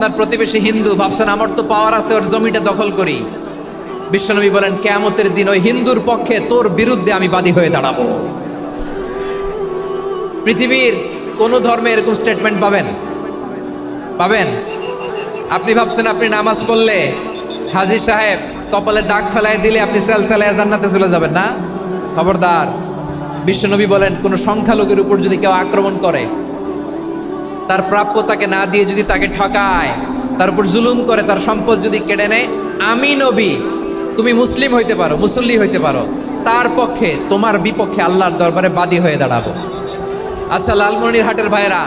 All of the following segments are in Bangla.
তার প্রতিবেশী হিন্দু, ভাবছেন আমার তো পাওয়ার আছে, ওর জমিটা দখল করি। বিশ্বনবী বলেন কিয়ামতের দিন ওই হিন্দুর পক্ষে তোর বিরুদ্ধে আমি বাদী হয়ে দাঁড়াবো। পৃথিবীর কোন ধর্মে এরকম স্টেটমেন্ট পাবেন? পাবেন? আপনি ভাবছেন আপনি নামাজ পড়লে হাজী সাহেব কপালে দাগ ফেলায় দিলে আপনি সেলসেলায় জান্নাতে চলে যাবেন না? খবরদার। বিশ্বনবী বলেন কোন সংখ্যালঘুর উপর যদি কেউ আক্রমণ করে, তার প্রাপ্য তাকে না দিয়ে যদি তাকে ঠকায়, তার উপর জুলুম করে, তার সম্পদ যদি কেড়ে নেয়, আমি নবী, তুমি মুসলিম হইতে পারো, মুসল্লি হইতে পারো, তার পক্ষে তোমার বিপক্ষে আল্লাহর দরবারে বাদী হয়ে দাঁড়াবো। আচ্ছা লালমনিরহাটের ভাইরা,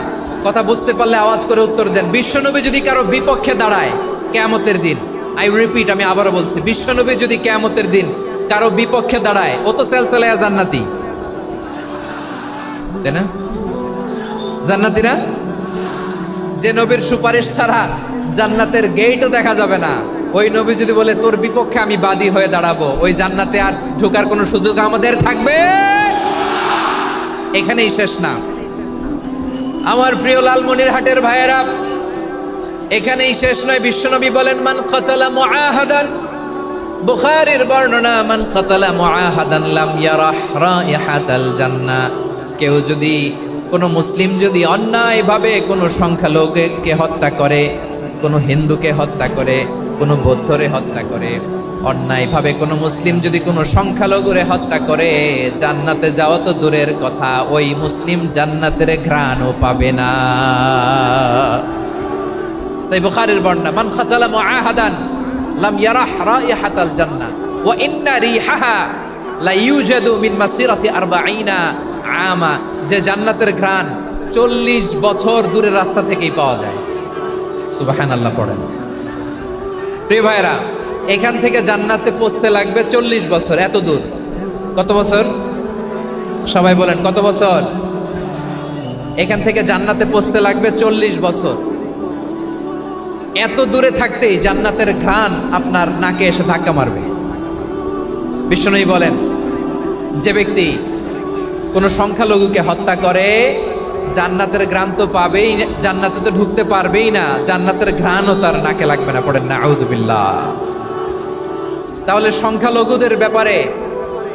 কথা বুঝতে পারলে আওয়াজ করে উত্তর দেন। বিশ্বনবী যদি কারো বিপক্ষে দাঁড়ায় কিয়ামতের দিন, আই রিপিট, আমি আবারও বলছি, বিশ্বনবী যদি কিয়ামতের দিন কারো বিপক্ষে দাঁড়ায়, ও তো সেলসেলায়া জান্নাতি, তাই না? জান্নাতি না? যে নবীর সুপারিশ ছাড়া জান্নাতের গেটও দেখা যাবে না, ওই নবী যদি বলে তোর বিপক্ষে আমি বাদী হয়ে দাঁড়াবো, ওই জান্নাতে আর ঢোকার কোনো সুযোগ আমাদের থাকবে? এখানেই শেষ না আমার প্রিয় লালমনিরহাটের ভাইয়েরা, এখানেই শেষ নয়। বিশ্বনবী বলেন মান কাতালা মুআহাদান, বুখারীর বর্ণনা, মান কাতালা মুআহাদান লাম ইয়ারাহ রাইহাতাল জান্নাহ। কেউ যদি, কোনো মুসলিম যদি অন্যায়ভাবে কোনো সংখ্যালঘুকে হত্যা করে, কোনো হিন্দুকে হত্যা করে, কোনো বৌদ্ধরে হত্যা করে, অন্যায়ভাবে কোনো মুসলিম যদি কোনো সংখ্যালঘুরে হত্যা করে, জান্নাতে যাওয়া তো দূরের কথা, ওই মুসলিম জান্নাতের ঘ্রাণও পাবে না। সেই বুখারীর বর্ণনা, মান খাতালা মুআহাদান লাম ইয়ারাহ রাইহাতাল জান্নাহ ওয়া ইন্না রিহাহা লা ইউজাদু মিন মাসিরাতি 40 আমা। যে জান্নাতের ঘ্রাণ 40 বছর দূরের রাস্তা থেকেই পাওয়া যায়। সুবহানাল্লাহ পড়েন। প্রিয় ভাইরা, এখান থেকে জান্নাতে পৌঁছতে লাগবে 40 বছর। এত দূর, কত বছর? সবাই বলেন কত বছর? এখান থেকে জান্নাতে পৌঁছতে লাগবে 40 বছর। এত দূরে থাকতেই জান্নাতের ঘ্রাণ আপনার নাকে এসে ধাক্কা মারবে। বিশ্বনবী বলেন যে ব্যক্তি কোনো সংখ্যালঘুকে হত্যা করে, জান্নাতের ঘ্রাণ তো পাবেই, জান্নাতে তো ঢুকতে পারবেই না, জান্নাতের ঘ্রাণও তার নাকে লাগবে না। পড়েন না আউযুবিল্লাহ। তাহলে সংখ্যালঘুদের ব্যাপারে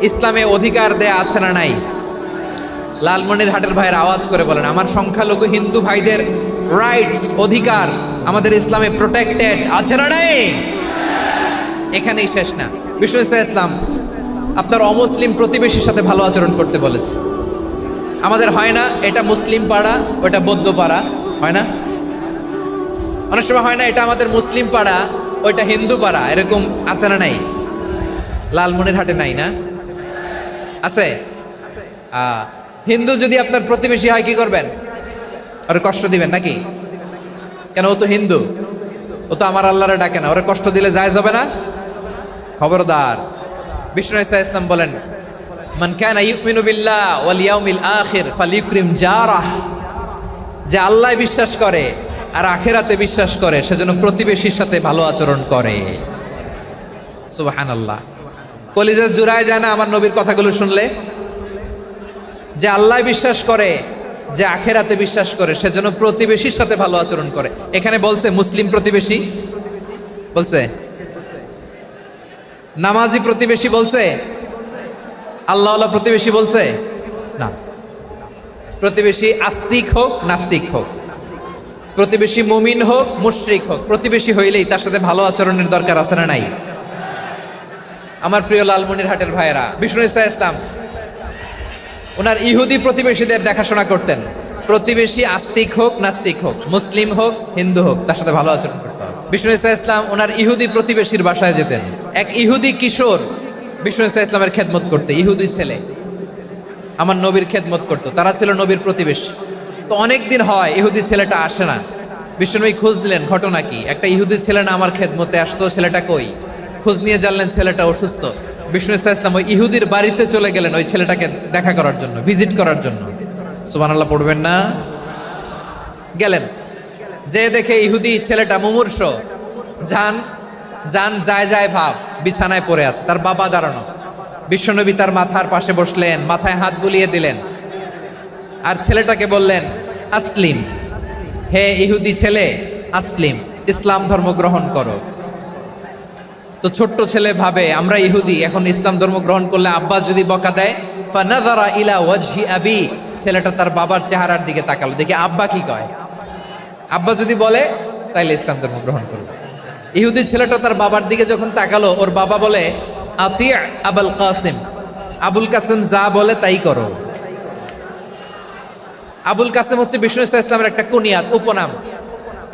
ইসলামে অধিকার দেয়া আছে না নাই? লালমনিরহাটের ভাইয়ের আওয়াজ করে বলেন, আমার সংখ্যালঘু হিন্দু ভাইদের রাইটস, অধিকার আমাদের ইসলামে প্রোটেক্টেড আছে না নাই? এখানেই শেষ না। বিষ্ণু ইসলাম আপনার অমুসলিম প্রতিবেশীর সাথে ভালো আচরণ করতে বলেছে। আমাদের হয় না এটা মুসলিম পাড়া, ওটা বৌদ্ধ পাড়া, হয় না? অনেক সময় হয় না এটা আমাদের মুসলিম পাড়া, ওইটা হিন্দু পাড়া, এরকম আছে না নাই? লালমনিরহাটে নাই না? আছে? হিন্দু যদি আপনার প্রতিবেশী হয় কি করবেন? ওরে কষ্ট দিবেন নাকি? কেন? ও তো হিন্দু, ও তো আমার আল্লাহরে ডাকে না, ওরে কষ্ট দিলে জায়েজ হবে না? খবরদার। বিষ্ণু ইসলাম বলেন মান কানা ইউমিনু বিল্লাহ ওয়াল ইয়াউমিল আখির ফালিউকরিম জারাহ। যে আল্লাহ বিশ্বাস করে আর আখিরাতে বিশ্বাস করে, সেজন্য প্রতিবেশীর সাথে ভালো আচরণ করে। সুবহানাল্লাহ। কলিজা জুড়ায় যায় না আমার নবীর কথাগুলো শুনলে? যে আল্লাহ বিশ্বাস করে, যে আখিরাতে বিশ্বাস করে, সেজন্য প্রতিবেশীর সাথে ভালো আচরণ করে। এখানে বলছে মুসলিম প্রতিবেশী বলছে, নামাজি প্রতিবেশী বলছে, আল্লাহওয়ালা প্রতিবেশী বলছে না। প্রতিবেশী আস্তিক হোক নাস্তিক হোক, প্রতিবেশী মুমিন হোক মুশরিক হোক, প্রতিবেশী হইলেই তার সাথে ভালো আচরণের দরকার আছে না নাই? আমার প্রিয় লালমনিরহাটের ভাইয়েরা, বিষ্ণু ইসলাম ওনার ইহুদি প্রতিবেশীদের দেখাশোনা করতেন। প্রতিবেশী আস্তিক হোক নাস্তিক হোক, মুসলিম হোক হিন্দু হোক, তার সাথে ভালো আচরণ করতে হবে। বিষ্ণু ইসলাম ওনার ইহুদি প্রতিবেশীর বাসায় যেতেন। এক ইহুদি কিশোর বিষ্ণু ইসলামের খেদমত করতে, ইহুদি ছেলে আমার নবীর খেদমত করতো, তারা ছিল নবীর প্রতিবেশী। তো অনেক দিন হয় ইহুদি ছেলেটা আসে না। বিশ্বনবী খোঁজ দিলেন, ঘটনা কি? একটা ইহুদি ছেলে না আমার খেদমতে আসতো, ছেলেটা কই? খোঁজ নিয়ে জানলেন ছেলেটা অসুস্থ। বিষ্ণু ইসলাম ওই ইহুদির বাড়িতে চলে গেলেন ওই ছেলেটাকে দেখা করার জন্য, ভিজিট করার জন্য। সুবহানাল্লাহ পড়বেন না? গেলেন, যে দেখে ইহুদি ছেলেটা মুমূর্ষ, জান জান যায় যায় ভাব, বিছানায় পড়ে আছে, তার বাবা দাঁড়ানো। বিশ্বনবী তার মাথার পাশে বসলেন, মাথায় হাত বুলিয়ে দিলেন, আর ছেলেটাকে বললেন আসলিম, হে ইহুদি ছেলে আসলিম, ইসলাম ধর্ম গ্রহণ করো। তো ছোট্ট ছেলে ভাবে আমরা ইহুদি, এখন ইসলাম ধর্ম গ্রহণ করলে আব্বা যদি বকা দেয়, ফানাযারা ইলা ওয়াজহি আবি, ছেলেটা তার বাবার চেহারার দিকে তাকালো, দেখি আব্বা কি কয়। আব্বা যদি বলে তাইলে ইসলাম ধর্ম গ্রহণ করবে। ইহুদি ছেলেটা তার বাবার দিকে যখন তাকালো, ওর বাবা বলে আতি আবুল কাসিম, আবুল কাসিম যা বলে তাই করো। আবুল কাসিম হচ্ছে বিষ্ণু ইসলামের একটা কুনিয়াত, উপনাম।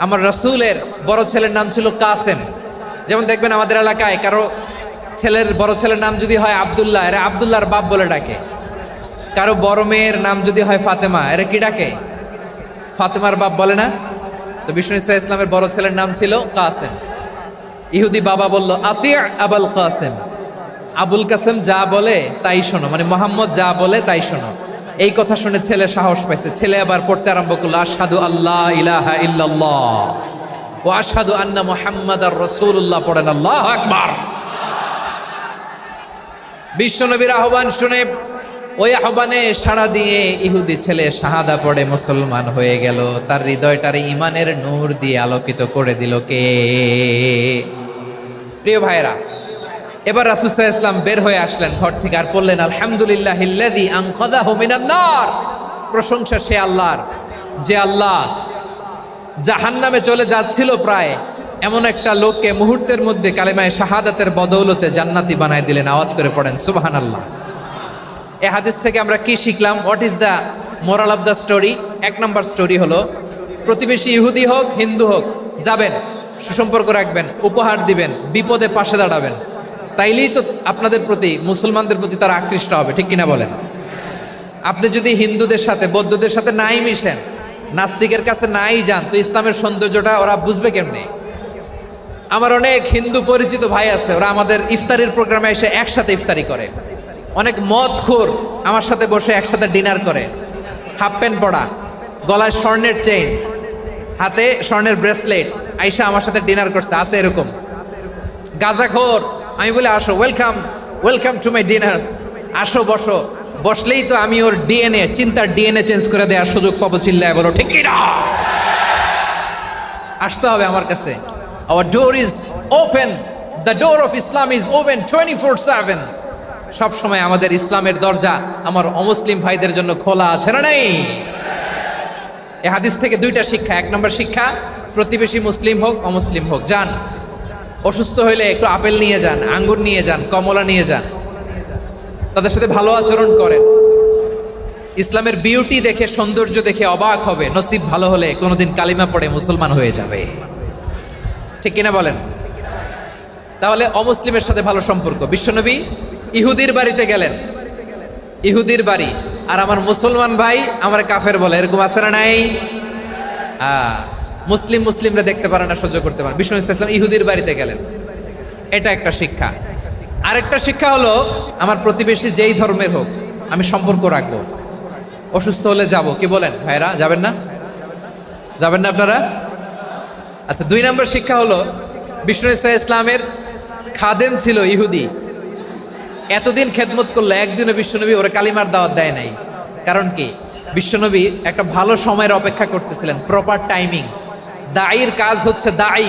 আমার রাসূলের বড় ছেলের নাম ছিল কাসেম। যেমন দেখবেন আমাদের এলাকায় কারো বড় ছেলের নাম যদি হয় আব্দুল্লাহ, এরা আব্দুল্লাহর বাপ বলে ডাকে। কারো বড় মেয়ের নাম যদি হয় ফাতেমা, এরা কি ডাকে? ফাতেমার বাপ বলে না? তো বিষ্ণু ইসলামের বড় ছেলের নাম ছিল কাসেম। ইহুদি বাবা বলল আতি আবুল কাসেম, আবুল কাসেম যা বলে তাই শোনো, মানে মোহাম্মদ যা বলে তাই শোনো। এই কথা শুনে ছেলে সাহস পাইছে, ছেলে আবার পড়তে আরম্ভ করলো আশহাদু আল্লাহ ইলাহা ইল্লাল্লাহ ও আশহাদু আন্না মুহাম্মাদার রাসূলুল্লাহ, পড়েন আল্লাহু আকবার। বিশ্বনবীর আহ্বান শুনে ওই আহ্বানে সাড়া দিয়ে ইহুদি ছেলে শাহাদা পড়ে মুসলমান হয়ে গেল। তার হৃদয়টারে ঈমানের নূর দিয়ে আলোকিত করে দিল কে? প্রিয় ভাইরা, এবার রাসূল সাল্লাল্লাহু আলাইহি ওয়াসাল্লাম বের হয়ে আসলেন ঘর থেকে, আর বললেন আলহামদুলিল্লাহিল্লাযী আনকাযাহু মিনান নার, প্রশংসা সে আল্লাহর যে আল্লাহ জাহান্নামে চলে যাচ্ছিল প্রায় এমন একটা লোককে মুহূর্তের মধ্যে কালেমায়ে শাহাদাতের বদৌলতে জান্নাতি বানায় দিলেন। আওয়াজ করে পড়েন সুবহানাল্লাহ। এই হাদিস থেকে আমরা কি শিখলাম? What is the moral of the story? এক নম্বর স্টোরি হলো, প্রতিবেশী ইহুদি হোক হিন্দু হোক, যাবেন, সুসম্পর্ক রাখবেন, উপহার দিবেন, বিপদে পাশে দাঁড়াবেন, তাইলেই তো আপনাদের প্রতি, মুসলমানদের প্রতি তারা আকৃষ্ট হবে, ঠিক কিনা বলেন? আপনি যদি হিন্দুদের সাথে বৌদ্ধদের সাথে নাই মিশেন, নাস্তিকের কাছে নাই যান, তো ইসলামের সৌন্দর্যটা ওরা বুঝবে কেমনে? আমার অনেক হিন্দু পরিচিত ভাই আছে, ওরা আমাদের ইফতারির প্রোগ্রামে এসে একসাথে ইফতারি করে। অনেক মদখোর আমার সাথে বসে একসাথে ডিনার করে, হাফ প্যান্ট পরা, গলায় স্বর্ণের চেইন, হাতে স্বর্ণের ব্রেসলেট, আইসা আমার সাথে ডিনার করছে, আছে এরকম। গাঁজাখোর, আমি বলে আসো, welcome welcome to my dinner, আসো বসো। বসলেই তো আমি ওর ডিএনএ, চিন্তার ডিএনএ চেঞ্জ করে দেওয়ার সুযোগ পাবো, চিল্লায় বলো ঠিক কি না? আসতে হবে আমার কাছে। Hour door is open, the door of Islam is open 24/7। সব সময় আমাদের ইসলামের দরজা আমার অমুসলিম ভাইদের জন্য খোলা আছে না নাই? এই হাদিস থেকে দুইটা শিক্ষা। এক নম্বর শিক্ষা, প্রতিবেশী মুসলিম হোক অমুসলিম হোক, যান, অসুস্থ হইলে একটু আপেল নিয়ে যান, আঙ্গুর নিয়ে যান, কমলা নিয়ে যান, তাদের সাথে ভালো আচরণ করেন। ইসলামের বিউটি দেখে, সৌন্দর্য দেখে অবাক হবে, নসিব ভালো হলে কোনোদিন কালিমা পড়ে মুসলমান হয়ে যাবে, ঠিক কিনা বলেন? তাহলে অমুসলিমের সাথে ভালো সম্পর্ক। বিশ্বনবী ইহুদির বাড়িতে গেলেন, ইহুদির বাড়ি, আর আমার মুসলমান ভাই আমার কাফের বলে, এরকম আছে না নাই? মুসলিমরা দেখতে পারে না, সহ্য করতে পারে। বিষ্ণু ইসলাম ইহুদির বাড়িতে গেলেন, এটা একটা শিক্ষা। আরেকটা শিক্ষা হলো, আমার প্রতিবেশী যেই ধর্মের হোক আমি সম্পর্ক রাখবো। অসুস্থ হলে যাব, কি বলেন ভাইরা? যাবেন না? যাবেন না আপনারা? আচ্ছা, 2 নম্বর শিক্ষা হলো, বিষ্ণু ইসলামের খাদেম ছিল ইহুদি, এতদিন খেদমত করলো, একদিনও বিশ্বনবী ওরা কালিমার দাওয়াত দেয় নাই। কারণ কি? বিশ্বনবী একটা ভালো সময়ের অপেক্ষা করতেছিলেন, প্রপার টাইমিং। দাঈর কাজ হচ্ছে দাঈ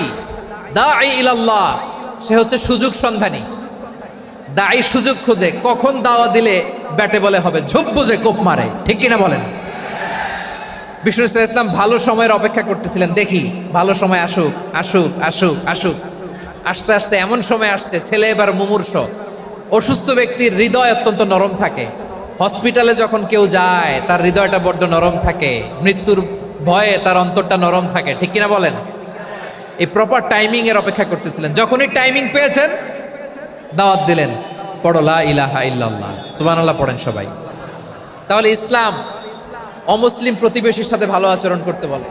ইলাল্লাহ, সে হচ্ছে সুযোগ সন্ধানী। দাঈ সুযোগ খোঁজে, কখন দাওয়া দিলে ব্যাটে বলে হবে, ঝোপ বুঝে কোপ মারে, ঠিক কিনা বলেন? বিষ্ণু ইসলাম ভালো সময়ের অপেক্ষা করতেছিলেন, দেখি ভালো সময় আসুক আসুক আসুক আসুক। আস্তে আস্তে এমন সময় আসছে, ছেলে এবার মুমূর্ষ। অসুস্থ ব্যক্তির হৃদয় অত্যন্ত নরম থাকে, হসপিটালে যখন কেউ যায় তার হৃদয়টা বড্ড নরম থাকে, মৃত্যুর ভয়ে তার অন্তরটা নরম থাকে, ঠিক কিনা বলেন? এই প্রপার টাইমিং এর অপেক্ষা করতেছিলেন। যখনই টাইমিং পেয়েছেন দাওয়াত দিলেন, পড়ো লা ইলাহা ইল্লাল্লাহ, সুবহানাল্লাহ পড়েন সবাই। তাহলে ইসলাম অমুসলিম প্রতিবেশীর সাথে ভালো আচরণ করতে বলে।